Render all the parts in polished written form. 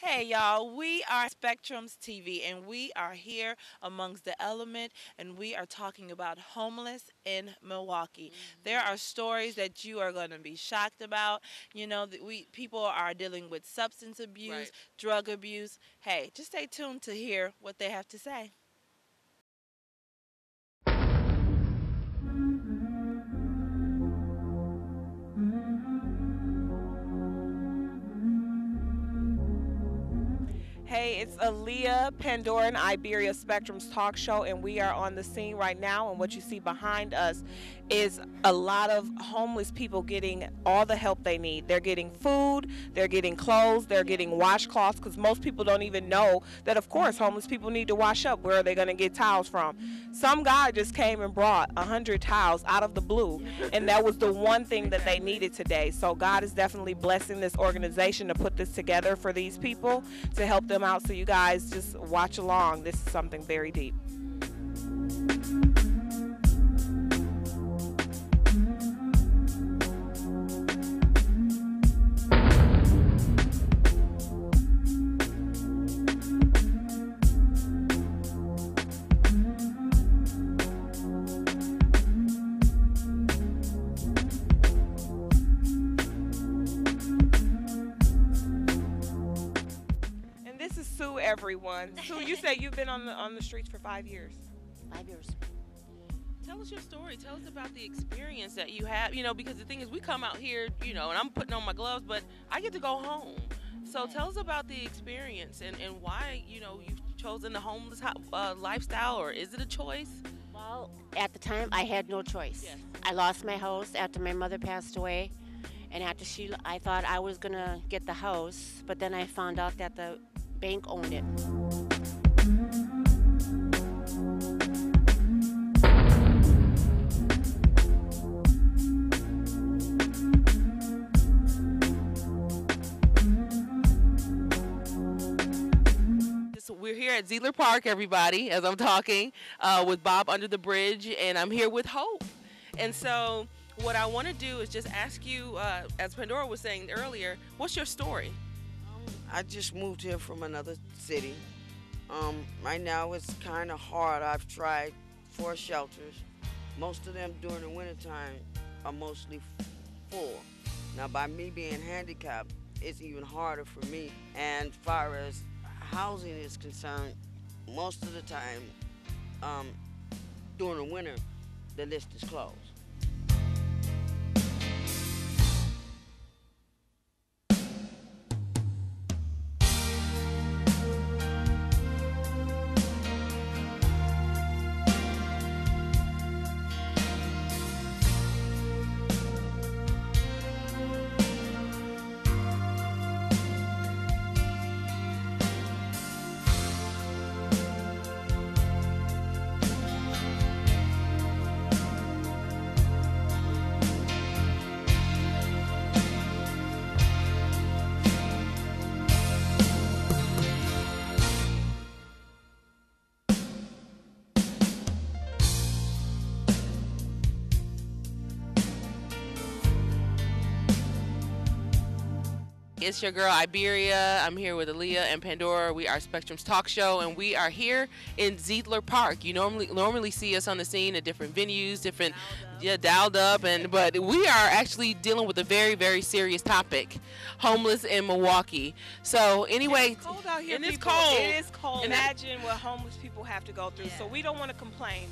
Hey y'all, we are Spectrums TV and we are here amongst the element and we are talking about homeless in Milwaukee. There are stories that you are going to be shocked about. You know, that we people are dealing with substance abuse, Right. drug abuse. Hey, just stay tuned to hear what they have to say. Hey, it's Aaliyah, Pandora, and Iberia Spectrum's talk show, and we are on the scene right now. And what you see behind us is a lot of homeless people getting all the help they need. They're getting food, they're getting clothes, they're getting washcloths, because most people don't even know that, of course, homeless people need to wash up. Where are they going to get towels from? Some guy just came and brought 100 towels out of the blue, and that was the one thing that they needed today. So God is definitely blessing this organization to put this together for these people to help them out. So you guys just watch along. This is something very deep. And this is Sue, everyone. Sue, you say you've been on the streets for 5 years. 5 years. Tell us your story. Tell us about the experience that you have. Because the thing is, we come out here, and I'm putting on my gloves, but I get to go home. So tell us about the experience and why, you've chosen the homeless lifestyle, or is it a choice? Well, at the time, I had no choice. Yes. I lost my house after my mother passed away, and I thought I was gonna get the house, but then I found out that the bank owned it. We're here at Zeidler Park, everybody, as I'm talking with Bob under the bridge, and I'm here with Hope. And so, what I want to do is just ask you, as Pandora was saying earlier, what's your story? I just moved here from another city. Right now it's kind of hard. I've tried 4 shelters. Most of them during the wintertime are mostly full. Now, by me being handicapped, it's even harder for me. And as far as housing is concerned, most of the time during the winter, the list is closed. It's your girl Iberia. I'm here with Aaliyah and Pandora. We are Spectrum's talk show, and we are here in Zeidler Park. You normally see us on the scene at different venues, dialed up, but we are actually dealing with a very, very serious topic: homeless in Milwaukee. So anyway, It's cold out here, and it's people. cold. It is cold. And Imagine what homeless people have to go through. So we don't want to complain.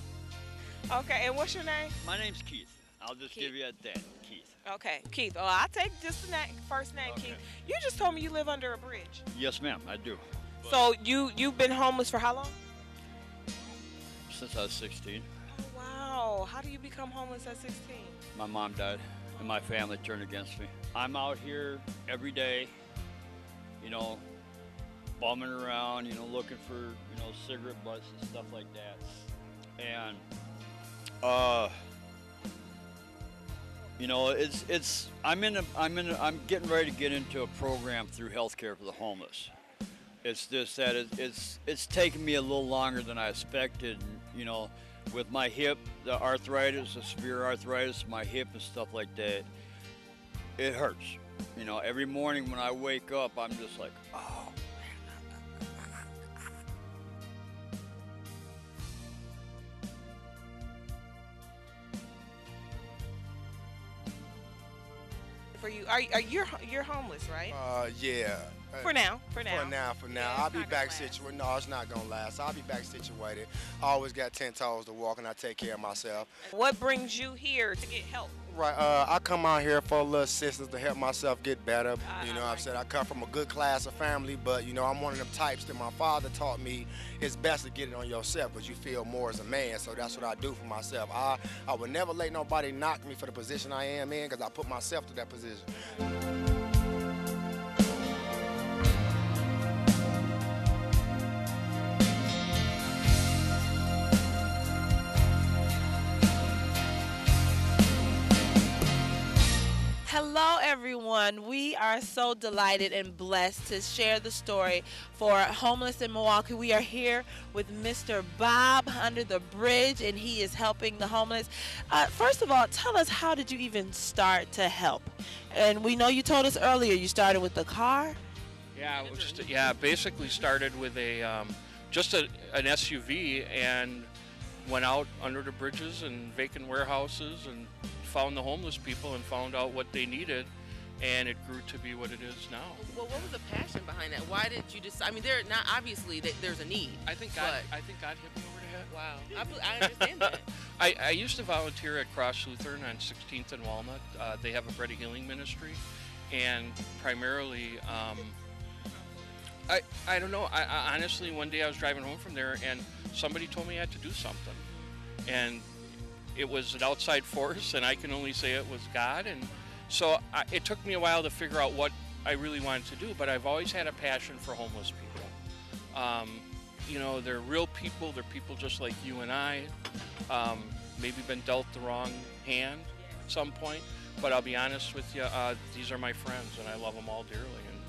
Okay, and what's your name? My name's Keith. I'll just Keith. give you that, Keith. Okay, Keith. Oh, I'll take just the first name, Okay. Keith. You just told me you live under a bridge. Yes, ma'am, I do. So you've been homeless for how long? Since I was 16, Oh, wow. How do you become homeless at 16? my mom died, and my family turned against me. I'm out here every day, bumming around, looking for, cigarette butts and stuff like that. And, I'm getting ready to get into a program through healthcare for the homeless. It's just that it's taken me a little longer than I expected. With my hip, the arthritis, the severe arthritis, my hip and stuff like that, it hurts. Every morning when I wake up, I'm just like, oh you're homeless, right? Yeah. For now. For now. Yeah, I'll it's be not back gonna last. situated. No, it's not gonna last. I'll be back situated. I always got 10 toes to walk, and I take care of myself. What brings you here to get help? Right. I come out here for a little assistance to help myself get better. You know, I I've like said I come from a good class of family, but you know, I'm one of them types that my father taught me. It's best to get it on yourself because you feel more as a man. So that's what I do for myself. I would never let nobody knock me for the position I am in because I put myself to that position. Hello, everyone. We are so delighted and blessed to share the story for Homeless in Milwaukee. We are here with Mr. Bob under the bridge, and he is helping the homeless. First of all, tell us, how did you even start to help? And we know you told us earlier you started with the car. Yeah, basically started with a just an SUV and went out under the bridges and vacant warehouses and found the homeless people and found out what they needed, and it grew to be what it is now. Well, what was the passion behind that? Why did you decide? I mean, there's a need. I think God hit me over the head. Wow, I understand that. I used to volunteer at Cross Lutheran on 16th and Walnut. They have a bread of healing ministry, and primarily, I don't know. I honestly, one day I was driving home from there, and somebody told me I had to do something, and it was an outside force, and I can only say it was God. And so it took me a while to figure out what I really wanted to do, but I've always had a passion for homeless people. You know, they're real people. They're people just like you and I. Maybe been dealt the wrong hand at some point, but I'll be honest with you, these are my friends, and I love them all dearly, and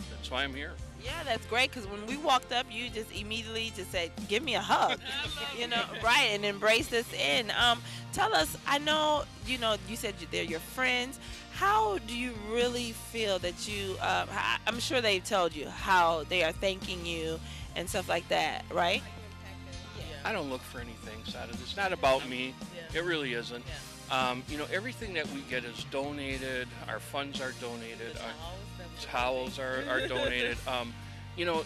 that's why I'm here. Yeah, that's great, because when we walked up, you just immediately just said, give me a hug, you know, right, and embraced us in. Tell us, I know, you said they're your friends. How do you really feel that you, I'm sure they've told you how they are thanking you and stuff like that, right? I don't look for anything out of this. It's not about me. It really isn't. Everything that we get is donated. Our funds are donated. Our towels are donated.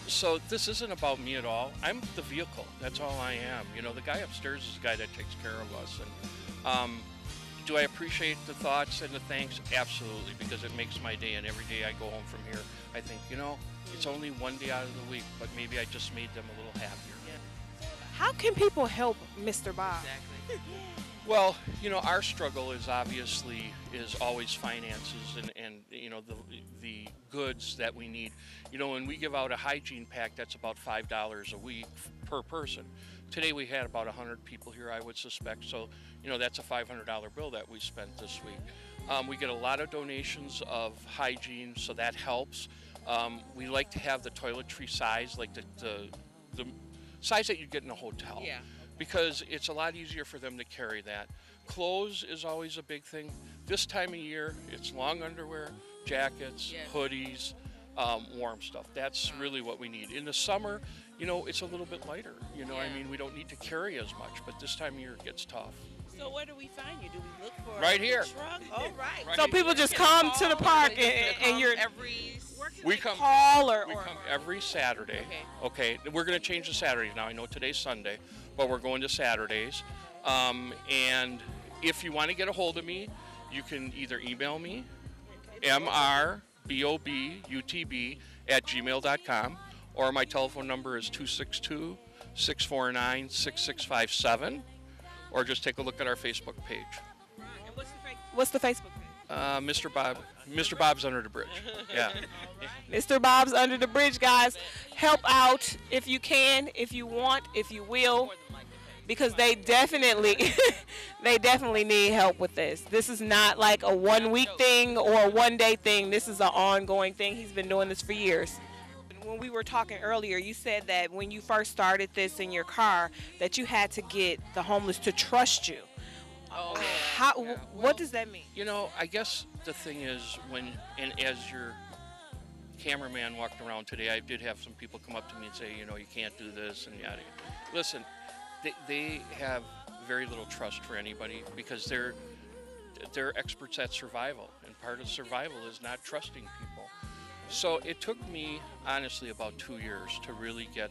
So this isn't about me at all. I'm the vehicle. That's all I am. The guy upstairs is the guy that takes care of us. And do I appreciate the thoughts and the thanks? Absolutely, because it makes my day. And every day I go home from here, I think, it's only one day out of the week, but maybe I just made them a little happier. How can people help Mr. Bob? Exactly. Well, our struggle is always finances and the goods that we need. When we give out a hygiene pack, that's about $5 a week per person. Today we had about 100 people here, I would suspect. So, that's a $500 bill that we spent this week. We get a lot of donations of hygiene, so that helps. We like to have the toiletry size, like the size that you get in a hotel. Yeah. Because it's a lot easier for them to carry that. Clothes is always a big thing. This time of year, it's long underwear, jackets, hoodies, warm stuff. That's really what we need. In the summer, it's a little bit lighter. I mean, we don't need to carry as much, but this time of year it gets tough. So where do we find you? Do we look for right here? Truck? Oh, right. Right So people just come to the park and you're we come every Saturday. Okay. We're going to change the Saturdays now. I know today's Sunday, but we're going to Saturdays. And if you want to get a hold of me, you can either email me, mrbobutb@gmail.com, or my telephone number is 262-649-6657, or just take a look at our Facebook page. And what's the Facebook page? Mr. Bob's Under the Bridge. Yeah. Mr. Bob's Under the Bridge, guys. Help out if you can, if you want, if you will, because they definitely need help with this. This is not like a 1 week thing or a 1 day thing. This is an ongoing thing. He's been doing this for years. When we were talking earlier, you said that when you first started this in your car, that you had to get the homeless to trust you. What does that mean? I guess the thing is as your cameraman walked around today, I did have some people come up to me and say, you can't do this and yada. Listen, they have very little trust for anybody because they're experts at survival, and part of survival is not trusting people. So it took me, honestly, about 2 years to really get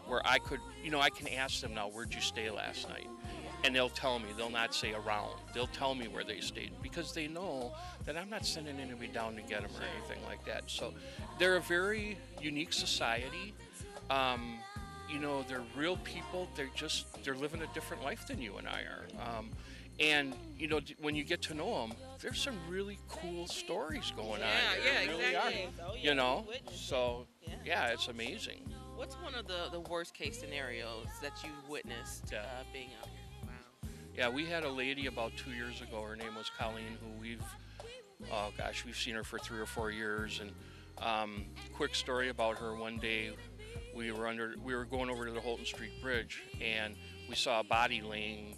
where I could, I can ask them now, where'd you stay last night? And they'll tell me. They'll not say around. They'll tell me where they stayed because they know that I'm not sending anybody down to get them or anything like that. So they're a very unique society. They're real people. They're living a different life than you and I are. And when you get to know them, there's some really cool stories going on. Yeah, There really exactly. are. So it's amazing. What's one of the worst case scenarios that you witnessed being out here? Wow. Yeah, we had a lady about 2 years ago. Her name was Colleen, who we've seen her for 3 or 4 years. And quick story about her. One day, we were going over to the Holton Street Bridge, and we saw a body laying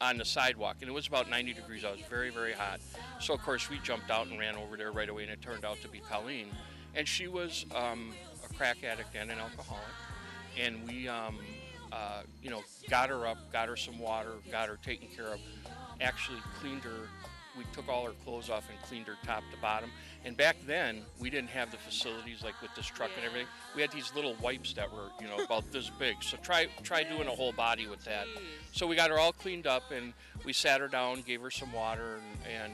on the sidewalk, and it was about 90 degrees out. It was very, very hot. So of course we jumped out and ran over there right away, and it turned out to be Colleen, and she was a crack addict and an alcoholic. And we got her up, got her some water, got her taken care of, actually cleaned her. We took all her clothes off and cleaned her top to bottom. And back then, we didn't have the facilities like with this truck and everything. We had these little wipes that were, about this big. So try doing a whole body with that. So we got her all cleaned up, and we sat her down, gave her some water, and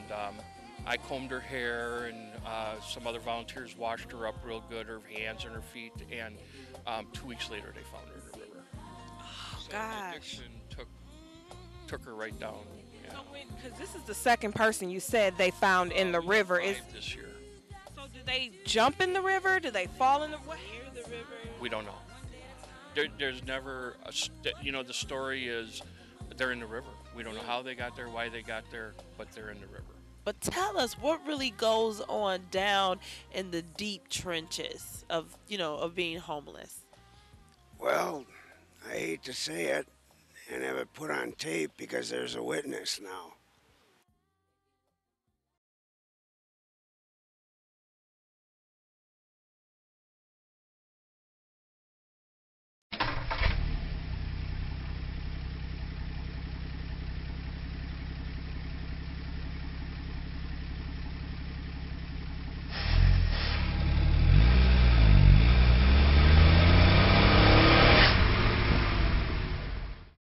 I combed her hair, and some other volunteers washed her up real good, her hands and her feet. And 2 weeks later, they found her in the river. Oh, So gosh. addiction took her right down. So because this is the second person you said they found in the river. Is Five this year. so? Did they jump in the river? Did they fall in the what? Near the river. We don't know. There's never, the story is they're in the river. We don't know how they got there, why they got there, but they're in the river. But tell us what really goes on down in the deep trenches of being homeless. Well, I hate to say it and have it put on tape because there's a witness now.